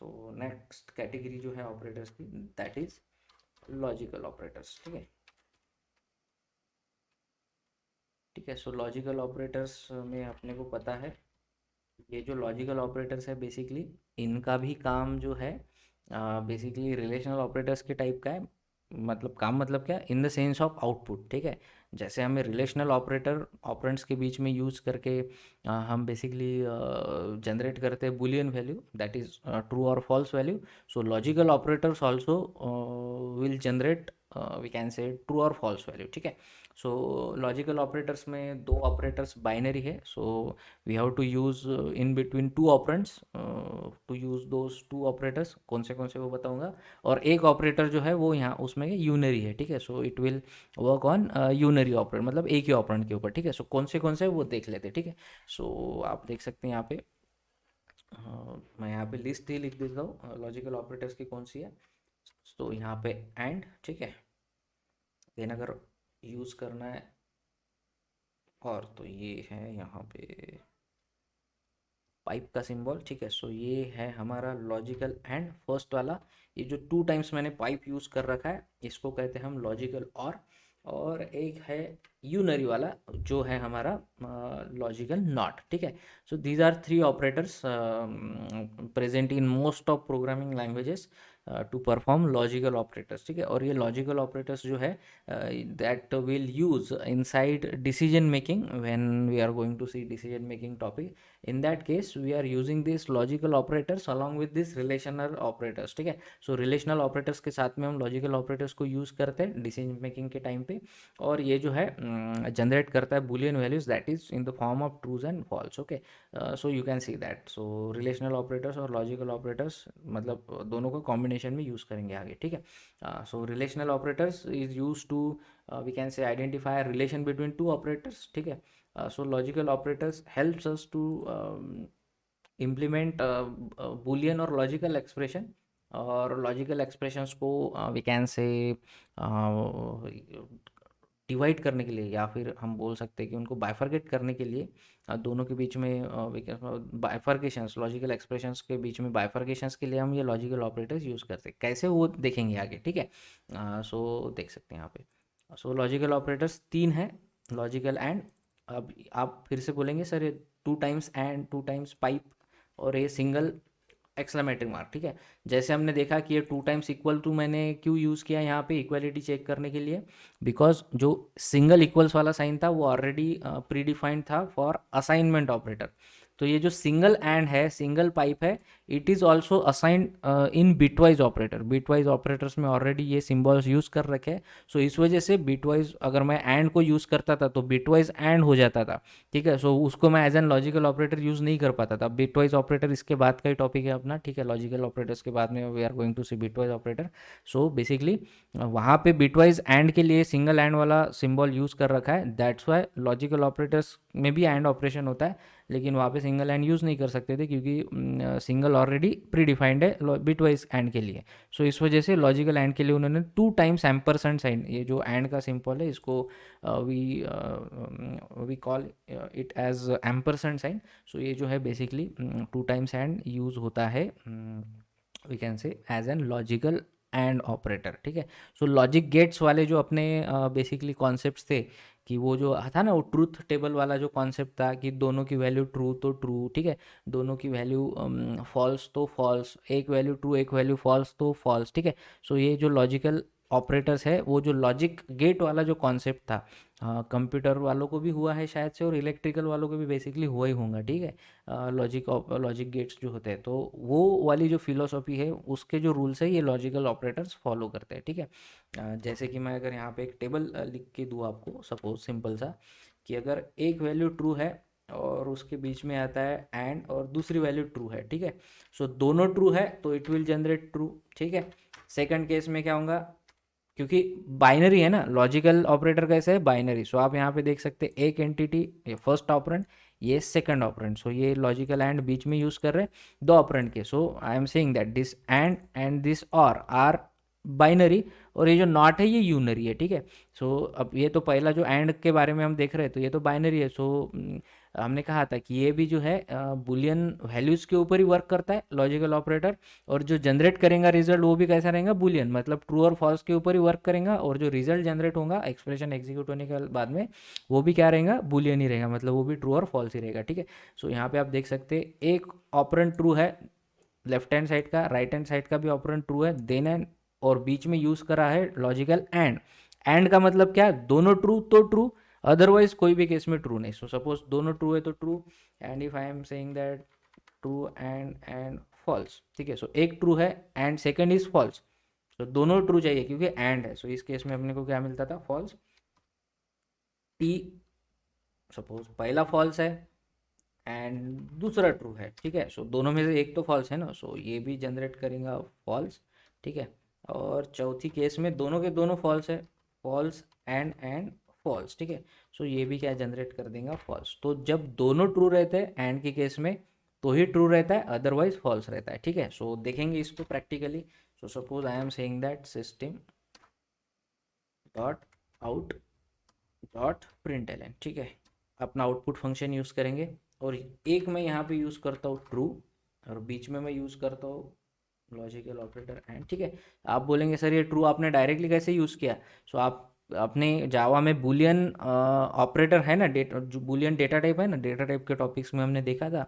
So next category जो है operators की, दैट इज लॉजिकल ऑपरेटर्स। ठीक है, ठीक है। सो लॉजिकल ऑपरेटर्स में अपने को पता है, ये जो लॉजिकल ऑपरेटर्स है बेसिकली इनका भी काम जो है बेसिकली रिलेशनल ऑपरेटर्स के टाइप का है। मतलब काम मतलब क्या, in the sense of output. ठीक है, जैसे हमें रिलेशनल ऑपरेटर ऑपरेंड्स के बीच में यूज़ करके हम बेसिकली जनरेट करते हैं boolean value, that is true और false value. So logical operators also will generate we can say true और फॉल्स वैल्यू। ठीक है, सो लॉजिकल ऑपरेटर्स में दो ऑपरेटर्स बाइनरी है, सो we have to use in between two operands to use those two operators। कौन से वो बताऊंगा। और एक ऑपरेटर जो है वो यहाँ उसमें यूनरी है। ठीक है, so it will work on unary operator, मतलब एक ही ऑपरेंड के ऊपर। ठीक है, सो कौन से वो देख लेते हैं। ठीक है, सो आप देख सकते हैं यहाँ पे मैं यहाँ पे लिस्ट ही लिख देता हूँ लॉजिकल ऑपरेटर्स की कौन सी है। तो यहाँ पे एंड, ठीक है, देन अगर यूज़ करना है और तो ये है यहाँ पे पाइप का सिंबल। ठीक है, सो ये है हमारा लॉजिकल एंड फर्स्ट वाला। ये जो टू टाइम्स मैंने पाइप यूज़ कर रखा है इसको कहते हैं हम लॉजिकल और एक है यूनरी वाला जो है हमारा लॉजिकल नॉट। ठीक है, so these are three operators present in most of programming languages to perform logical operators. ठीक है, और ये लॉजिकल ऑपरेटर्स जो है that will use inside decision making when we are going to see decision making topic। in that case we are using these logical operators along with this relational operators। ठीक है, सो relational operators के साथ में हम logical operators को use करते हैं decision making के टाइम पे, और ये जो है जनरेट करता है Boolean values that is in the form of trues and false. Okay, so you can see that. So relational operators और लॉजिकल ऑपरेटर्स मतलब दोनों का कॉम्बिनेशन में यूज़ करेंगे आगे। ठीक है, so relational operators is used to we can say identify a relation between two operators। ठीक है, so logical operators helps us to implement boolean और logical expression, और लॉजिकल एक्सप्रेशंस को वी कैन से डिवाइड करने के लिए, या फिर हम बोल सकते हैं कि उनको बाइफरकेट करने के लिए दोनों के बीच में बाइफर्केशंस, लॉजिकल एक्सप्रेशंस के बीच में बाइफर्केशंस के लिए हम ये लॉजिकल ऑपरेटर्स यूज़ करते हैं। कैसे वो देखेंगे आगे। ठीक है, सो देख सकते हैं यहाँ पे। सो लॉजिकल ऑपरेटर्स तीन है, लॉजिकल एंड। अब आप फिर से बोलेंगे सर ये to times and, two times pipe, और ये सिंगल एक्सक्लेमेटरी मार्क। ठीक है, जैसे हमने देखा कि ये टू टाइम्स इक्वल टू मैंने क्यों यूज़ किया यहाँ पे इक्वलिटी चेक करने के लिए, बिकॉज जो सिंगल इक्वल्स वाला साइन था वो ऑलरेडी प्री डिफाइंड था फॉर असाइनमेंट ऑपरेटर। तो ये जो सिंगल एंड है, सिंगल पाइप है, it is also assigned in bitwise operator. Bitwise operators में ऑलरेडी ये सिम्बॉल्स यूज़ कर रखे हैं। सो इस वजह से बिटवाइज अगर मैं एंड को यूज़ करता था तो बिटवाइज एंड हो जाता था। ठीक है, सो उसको मैं as an logical operator use नहीं कर पाता था। बिटवाइज ऑपरेटर इसके बाद का ही टॉपिक है अपना। ठीक है, लॉजिकल ऑपरेटर्स के बाद में we are going to see bitwise operator. So basically वहाँ पे बिटवाइज एंड के लिए सिंगल एंड वाला सिंबल यूज़ कर रखा है, दैट्स वाई लॉजिकल ऑपरेटर्स में भी एंड ऑपरेशन होता है, लेकिन वहाँ पे सिंगल एंड यूज़ नहीं कर सकते थे क्योंकि सिंगल ऑलरेडी प्री डिफाइंड है बिटवाइज एंड के लिए। सो इस वजह से लॉजिकल एंड के लिए उन्होंने टू टाइम्स एम्परसेंट साइन, ये जो एंड का सिंबल है इसको we call it as ampersand sign. So ये जो है basically two times and use होता है we can say as an logical and operator. ठीक है, सो लॉजिक गेट्स वाले जो अपने बेसिकली कॉन्सेप्ट्स थे, कि वो जो था ना वो ट्रूथ टेबल वाला जो कॉन्सेप्ट था कि दोनों की वैल्यू ट्रू तो ट्रू, ठीक है, दोनों की वैल्यू फॉल्स तो फॉल्स, एक वैल्यू ट्रू एक वैल्यू फॉल्स तो फॉल्स। ठीक है, सो ये जो लॉजिकल ऑपरेटर्स है, वो जो लॉजिक गेट वाला जो कॉन्सेप्ट था, कंप्यूटर वालों को भी हुआ है शायद से, और इलेक्ट्रिकल वालों को भी बेसिकली हुआ ही होगा। ठीक है, लॉजिक गेट्स जो होते हैं, तो वो वाली जो फिलोसॉफी है उसके जो रूल्स है ये लॉजिकल ऑपरेटर्स फॉलो करते हैं। ठीक है, जैसे कि मैं अगर यहाँ पे एक टेबल लिख के दूँ आपको, सपोज सिंपल सा, कि अगर एक वैल्यू ट्रू है और उसके बीच में आता है एंड और दूसरी वैल्यू ट्रू है। ठीक है, सो दोनों ट्रू है तो इट विल जनरेट ट्रू। ठीक है, सेकंड केस में क्या होगा, क्योंकि बाइनरी है ना, लॉजिकल ऑपरेटर कैसे है बाइनरी। सो आप यहाँ पे देख सकते हैं एक एंटिटी, ये फर्स्ट ऑपरेंड, ये सेकंड ऑपरेंड। सो ये लॉजिकल एंड बीच में यूज कर रहे हैं दो ऑपरेंड के। So I am saying that this and this और आर बाइनरी, और ये जो नॉट है ये यूनरी है, ठीक है। सो अब ये तो पहला जो एंड के बारे में हम देख रहे हैं, तो ये तो बाइनरी है। सो हमने कहा था कि ये भी जो है बुलियन वैल्यूज़ के ऊपर ही वर्क करता है लॉजिकल ऑपरेटर, और जो जनरेट करेगा रिजल्ट वो भी कैसा रहेगा, बुलियन, मतलब ट्रू और फॉल्स के ऊपर ही वर्क करेगा, और जो रिजल्ट जनरेट होगा एक्सप्रेशन एग्जीक्यूट होने के बाद में वो भी क्या रहेगा, बुलियन ही रहेगा, मतलब वो भी ट्रू और फॉल्स ही रहेगा, ठीक है। सो यहाँ पे आप देख सकते हैं एक ऑपरेंड ट्रू है लेफ्ट हैंड साइड का, राइट हैंड साइड का भी ऑपरेंड ट्रू है, देन एंड, और बीच में यूज करा है लॉजिकल एंड। एंड का मतलब क्या, दोनों ट्रू तो ट्रू, अदरवाइज कोई भी केस में ट्रू नहीं। सो सपोज दोनों ट्रू है तो true, and if I am saying that true and false, ठीक है। सो एक ट्रू है एंड सेकंड इज फॉल्स, तो दोनों ट्रू चाहिए क्योंकि एंड है। सो इस केस में अपने को क्या मिलता था, फॉल्स। टी सपोज पहला फॉल्स है एंड दूसरा ट्रू है, ठीक है। सो दोनों में से एक तो फॉल्स है ना, सो ये भी जनरेट करेगा फॉल्स, ठीक है। और चौथी केस में दोनों के दोनों फॉल्स है, फॉल्स एंड फॉल्स, ठीक है। सो ये भी क्या जनरेट कर देगा, फॉल्स। तो जब दोनों ट्रू रहते हैं एंड के केस में तो ही ट्रू रहता है, अदरवाइज फॉल्स रहता है, ठीक है। सो देखेंगे इसको practically. So suppose I am saying that system dot out dot print L N, ठीक है। अपना आउटपुट फंक्शन यूज़ करेंगे, और एक मैं यहाँ पे यूज़ करता हूँ ट्रू, और बीच में मैं यूज़ करता हूँ लॉजिकल ऑपरेटर एंड, ठीक है। आप बोलेंगे सर ये ट्रू आपने डायरेक्टली कैसे यूज़ किया। सो आप अपने जावा में बुलियन ऑपरेटर है ना, डेटा जो बुलियन डेटा टाइप है ना, डेटा टाइप के टॉपिक्स में हमने देखा था।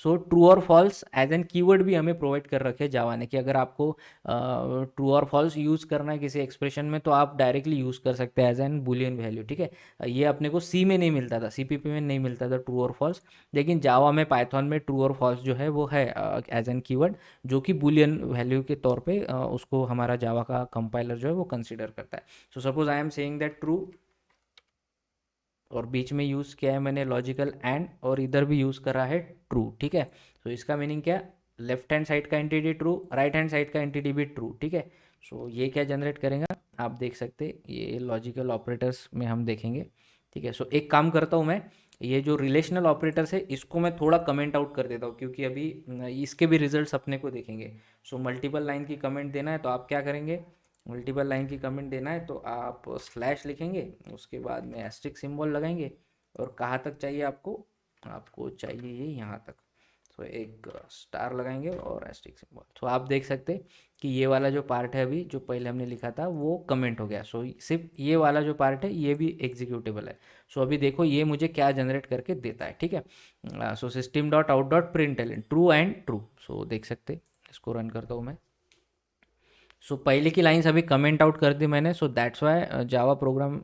सो ट्रू और फॉल्स एज एन कीवर्ड भी हमें प्रोवाइड कर रखे जावा ने, कि अगर आपको ट्रू और फॉल्स यूज़ करना है किसी एक्सप्रेशन में तो आप डायरेक्टली यूज़ कर सकते हैं एज एन बुलियन वैल्यू, ठीक है। ये अपने को सी में नहीं मिलता था, सीपीपी में नहीं मिलता था ट्रू और फॉल्स, लेकिन जावा में पाइथन में ट्रू और फॉल्स जो है वो है एज एन कीवर्ड, जो कि बुलियन वैल्यू के तौर पे उसको हमारा जावा का कंपाइलर जो है वो कंसीडर करता है। सो suppose I am saying that true, और बीच में यूज़ किया है मैंने लॉजिकल एंड, और इधर भी यूज़ करा है ट्रू, ठीक है। सो इसका मीनिंग क्या, लेफ्ट हैंड साइड का entity true, right hand side का एंटिटी भी ट्रू, ठीक है। सो ये क्या जनरेट करेगा, आप देख सकते ये लॉजिकल ऑपरेटर्स में हम देखेंगे, ठीक है। सो एक काम करता हूँ मैं, ये जो रिलेशनल ऑपरेटर्स है इसको मैं थोड़ा कमेंट आउट कर देता हूँ, क्योंकि अभी इसके भी रिजल्ट्स अपने को देखेंगे। सो मल्टीपल लाइन की कमेंट देना है तो आप क्या करेंगे, मल्टीपल लाइन की कमेंट देना है तो आप स्लैश लिखेंगे, उसके बाद में एस्ट्रिक सिंबल लगाएंगे, और कहाँ तक चाहिए आपको, आपको चाहिए ये यहाँ तक। तो एक स्टार लगाएंगे और एस्ट्रिक सिंबल। तो आप देख सकते कि ये वाला जो पार्ट है अभी जो पहले हमने लिखा था वो कमेंट हो गया। सो सिर्फ ये वाला जो पार्ट है ये भी एग्जीक्यूटेबल है। सो अभी देखो ये मुझे क्या जनरेट करके देता है, ठीक है। So system dot out dot print L true and true. So देख सकते, इसको रन करता हूँ मैं। सो पहले की लाइंस अभी कमेंट आउट कर दी मैंने, so that's why Java program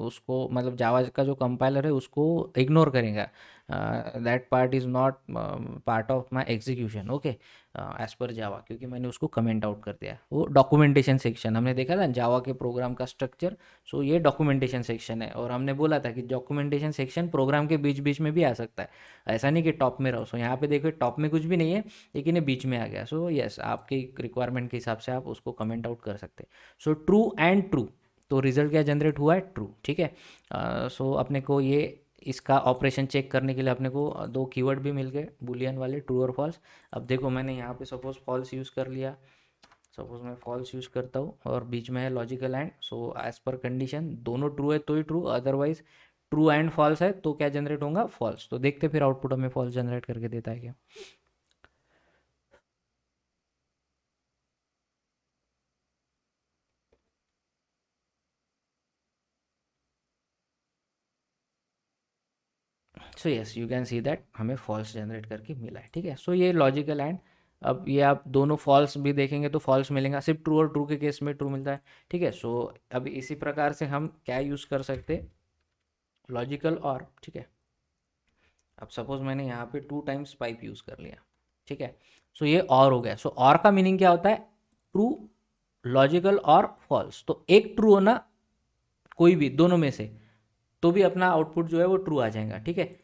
उसको, मतलब जावा का जो कंपाइलर है उसको इग्नोर करेगा, that part is not part of my execution, okay, as per Java, क्योंकि मैंने उसको कमेंट आउट कर दिया। वो डॉक्यूमेंटेशन सेक्शन हमने देखा था जावा के प्रोग्राम का स्ट्रक्चर। सो ये डॉक्यूमेंटेशन सेक्शन है, और हमने बोला था कि डॉक्यूमेंटेशन सेक्शन प्रोग्राम के बीच बीच में भी आ सकता है, ऐसा नहीं कि टॉप में रहो। सो यहाँ पे देखो टॉप में कुछ भी नहीं है, लेकिन ये बीच में आ गया। सो यस, आपकी रिक्वायरमेंट के हिसाब से आप उसको कमेंट आउट कर सकते हैं। सो ट्रू एंड ट्रू, तो रिजल्ट क्या जनरेट हुआ है, ट्रू, ठीक है। सो अपने को ये इसका ऑपरेशन चेक करने के लिए अपने को दो कीवर्ड भी मिल गए बुलियन वाले, ट्रू और फॉल्स। अब देखो मैंने यहाँ पे सपोज फॉल्स यूज़ कर लिया, सपोज मैं फॉल्स यूज़ करता हूँ और बीच में है logical and. So as per condition दोनों ट्रू है तो ही true, otherwise true and false है तो क्या जनरेट होगा, फॉल्स। तो देखते फिर आउटपुट हमें फॉल्स जनरेट करके देता है क्या। So yes you can see that हमें फॉल्स जनरेट करके मिला है, ठीक है। सो ये लॉजिकल एंड, अब ये आप दोनों फॉल्स भी देखेंगे तो फॉल्स मिलेगा, सिर्फ ट्रू और ट्रू के केस में ट्रू मिलता है, ठीक है। सो अब इसी प्रकार से हम क्या यूज़ कर सकते, लॉजिकल और, ठीक है। अब सपोज मैंने यहाँ पे 2 टाइम्स पाइप यूज़ कर लिया, ठीक है। सो ये और हो गया। सो और का मीनिंग क्या होता है, ट्रू, लॉजिकल और फॉल्स। तो एक ट्रू होना, कोई भी दोनों में से, तो भी अपना आउटपुट जो है वो ट्रू आ जाएगा, ठीक है।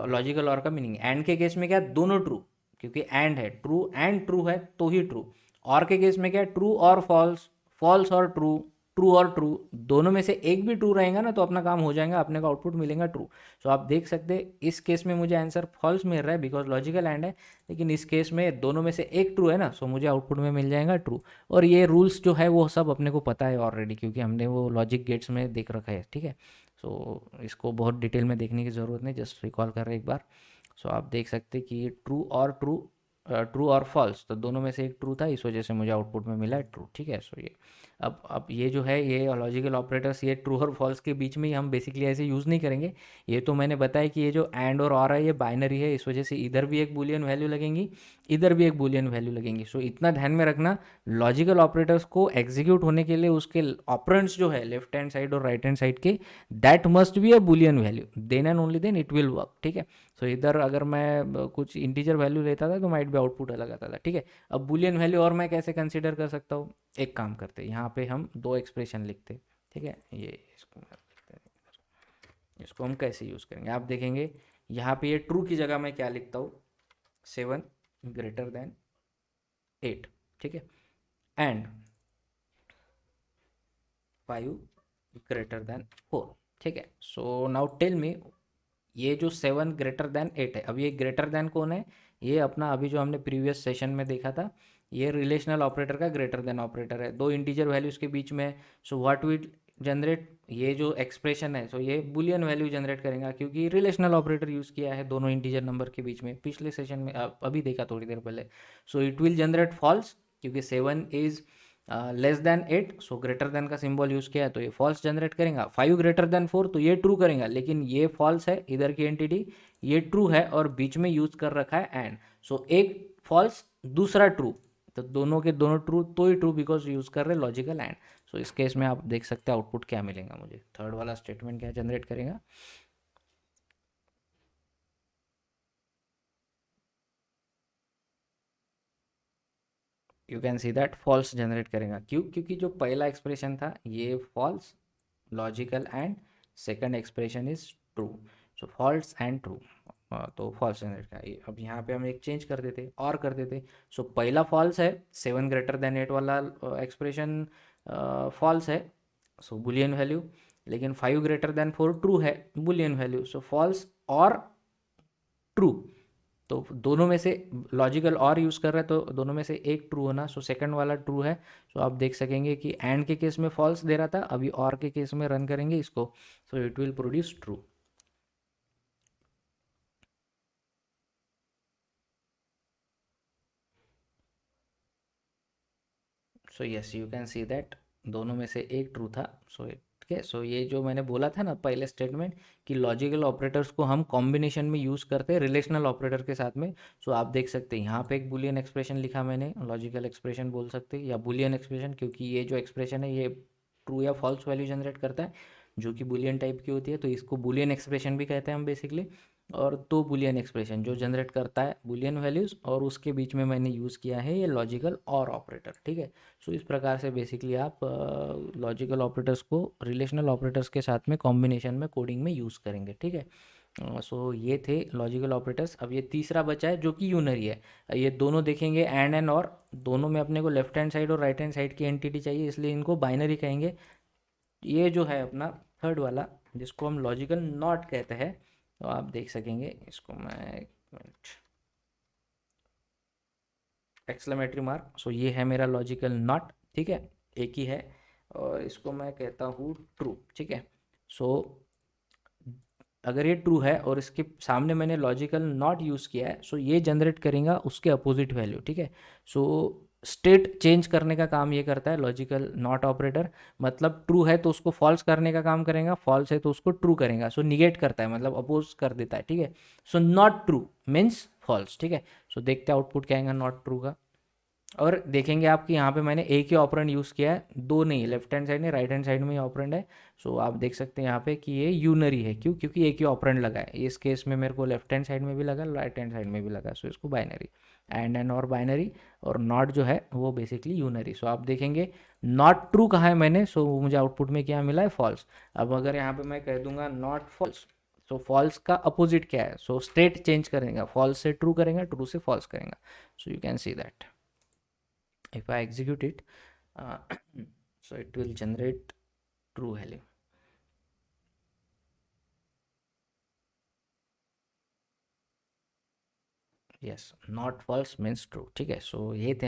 लॉजिकल और का मीनिंग, एंड के केस में क्या, दोनों ट्रू, क्योंकि एंड है, ट्रू एंड ट्रू है तो ही ट्रू। और के केस में क्या, ट्रू और फॉल्स, फॉल्स और ट्रू, ट्रू और ट्रू, दोनों में से एक भी ट्रू रहेगा ना तो अपना काम हो जाएगा, अपने को आउटपुट मिलेगा ट्रू। सो आप देख सकते हैं इस केस में मुझे आंसर फॉल्स मिल रहा है बिकॉज लॉजिकल एंड है, लेकिन इस केस में दोनों में से एक ट्रू है ना, सो मुझे आउटपुट में मिल जाएगा ट्रू। और ये रूल्स जो है वो सब अपने को पता है ऑलरेडी, क्योंकि हमने वो लॉजिक गेट्स में देख रखा है, ठीक है। सो इसको बहुत डिटेल में देखने की ज़रूरत नहीं, जस्ट रिकॉल कर रहे हैं एक बार। सो आप देख सकते हैं कि ये ट्रू और फॉल्स, तो दोनों में से एक ट्रू था, इस वजह से मुझे आउटपुट में मिला है ट्रू, ठीक है। सो ये अब ये जो है ये लॉजिकल ऑपरेटर्स ये ट्रू और फॉल्स के बीच में ही हम बेसिकली ऐसे यूज़ नहीं करेंगे। ये तो मैंने बताया कि ये जो एंड और है ये बाइनरी है, इस वजह से इधर भी एक बूलियन वैल्यू लगेंगी, इधर भी एक बूलियन वैल्यू लगेंगी। सो इतना ध्यान में रखना, लॉजिकल ऑपरेटर्स को एग्जीक्यूट होने के लिए उसके ऑपरेंड्स जो है लेफ्ट हैंड साइड और राइट हैंड साइड के, that must be a Boolean value, then and only then it will work, ठीक है। सो इधर अगर मैं कुछ इंटीजर वैल्यू लेता था तो माइट भी आउटपुट अलग आता था, ठीक है। अब बुलियन वैल्यू और मैं कैसे कंसीडर कर सकता हूँ, एक काम करते हैं, यहाँ पे हम दो एक्सप्रेशन लिखते, ठीक है। ये इसको लिखते हैं, इसको हम कैसे यूज़ करेंगे आप देखेंगे। यहाँ पे ये ट्रू की जगह मैं क्या लिखता हूँ, 7 > 8, ठीक है, एंड 5 > 4, ठीक है। सो नाउ टेल मी, ये जो 7 > 8 है, अब ये ग्रेटर देन कौन है, ये अपना अभी जो हमने प्रीवियस सेशन में देखा था, ये रिलेशनल ऑपरेटर का ग्रेटर देन ऑपरेटर है, दो इंटीजर वैल्यूज के बीच में। सो व्हाट विल जनरेट, ये जो एक्सप्रेशन है, सो ये बुलियन वैल्यू जनरेट करेगा, क्योंकि रिलेशनल ऑपरेटर यूज़ किया है दोनों इंटीजर नंबर के बीच में, पिछले सेशन में अभी देखा थोड़ी देर पहले। So it will generate false, क्योंकि 7 is less than 8, so greater than का सिंबल यूज़ किया है तो ये फॉल्स जनरेट करेगा। 5 > 4 तो ये ट्रू करेगा, लेकिन ये फॉल्स है, इधर की एंटिटी ये ट्रू है और बीच में यूज़ कर रखा है एंड, सो एक फॉल्स दूसरा ट्रू, तो दोनों के दोनों ट्रू तो ही ट्रू बिकॉज यूज़ कर रहे लॉजिकल एंड। सो इस केस में आप देख सकते हैं आउटपुट क्या मिलेगा मुझे, थर्ड वाला स्टेटमेंट क्या जनरेट करेगा, you can see that false generate करेगा। क्यों, क्योंकि जो पहला एक्सप्रेशन था ये false logical and, second expression is true, so false and true, तो फॉल्स जनरेट का। अब यहाँ पे हम एक चेंज कर देते और कर देते, सो पहला फॉल्स है, 7 > 8 वाला एक्सप्रेशन फॉल्स है, सो बुलियन वैल्यू, लेकिन 5 > 4 ट्रू है, बुलियन वैल्यू, सो फॉल्स और ट्रू, तो दोनों में से लॉजिकल और यूज़ कर रहा है तो दोनों में से एक ट्रू होना, सो सेकंड वाला ट्रू है। सो आप देख सकेंगे कि एंड के केस में फॉल्स दे रहा था, अभी और के केस में रन करेंगे इसको, सो it will produce true. So yes you can see that दोनों में से एक ट्रू था। सो ठीक है, सो ये जो मैंने बोला था ना पहले स्टेटमेंट कि लॉजिकल ऑपरेटर्स को हम कॉम्बिनेशन में यूज़ करते हैं रिलेशनल ऑपरेटर के साथ में। सो आप देख सकते हैं यहाँ पे एक बुलियन एक्सप्रेशन लिखा मैंने, लॉजिकल एक्सप्रेशन बोल सकते हैं या बुलियन एक्सप्रेशन, क्योंकि ये जो एक्सप्रेशन है ये ट्रू या फॉल्स वैल्यू जनरेट करता है जो कि बुलियन टाइप की होती है, तो इसको बुलियन एक्सप्रेशन भी कहते हैं हम बेसिकली। और दो बुलियन एक्सप्रेशन जो जनरेट करता है बुलियन वैल्यूज़, और उसके बीच में मैंने यूज़ किया है ये लॉजिकल और ऑपरेटर, ठीक है। सो इस प्रकार से बेसिकली आप लॉजिकल ऑपरेटर्स को रिलेशनल ऑपरेटर्स के साथ में कॉम्बिनेशन में कोडिंग में यूज़ करेंगे, ठीक है। सो ये थे लॉजिकल ऑपरेटर्स। अब ये तीसरा बचा है जो कि यूनरी है, ये दोनों देखेंगे एंड और दोनों में अपने को लेफ्ट हैंड साइड और राइट हैंड साइड की एंटिटी चाहिए, इसलिए इनको बाइनरी कहेंगे। ये जो है अपना थर्ड वाला जिसको हम लॉजिकल नॉट कहते हैं, तो आप देख सकेंगे इसको मैं एक मिनट, एक्सक्लेमेटरी मार्क, सो ये है मेरा लॉजिकल नॉट, ठीक है, एक ही है, और इसको मैं कहता हूँ ट्रू, ठीक है। सो अगर ये ट्रू है और इसके सामने मैंने लॉजिकल नॉट यूज़ किया है, सो ये जनरेट करेगा उसके अपोजिट वैल्यू, ठीक है। सो स्टेट चेंज करने का काम ये करता है लॉजिकल नॉट ऑपरेटर, मतलब ट्रू है तो उसको फॉल्स करने का काम करेगा, फॉल्स है तो उसको ट्रू करेगा, सो निगेट करता है मतलब अपोज कर देता है, ठीक है। So not true means false, ठीक है। सो देखते हैं आउटपुट क्या आएगा नॉट ट्रू का। और देखेंगे आप कि यहाँ पे मैंने एक ही ऑपरेंड यूज़ किया है, दो नहीं, लेफ्ट हैंड साइड में राइट हैंड साइड में ही ऑपरेंड है। सो आप देख सकते हैं यहाँ पे कि ये यूनरी है, क्यों, क्योंकि एक ही ऑपरेंड लगा है, इस केस में मेरे को लेफ्ट हैंड साइड में भी लगा राइट हैंड साइड में भी लगा, सो इसको बाइनरी एंड और बाइनरी, और नॉट जो है वो बेसिकली यूनरी। सो आप देखेंगे नॉट ट्रू कहा है मैंने, सो मुझे आउटपुट में क्या मिला है फॉल्स। अब अगर यहाँ पे मैं कह दूंगा नॉट फॉल्स, सो फॉल्स का अपोजिट क्या है, सो स्टेट चेंज करेगा, फॉल्स से ट्रू करेगा, ट्रू से फॉल्स करेगा। So you can see that if I execute it, uh, so it will generate true value. Yes, not false means true. ठीक है, सो ये थे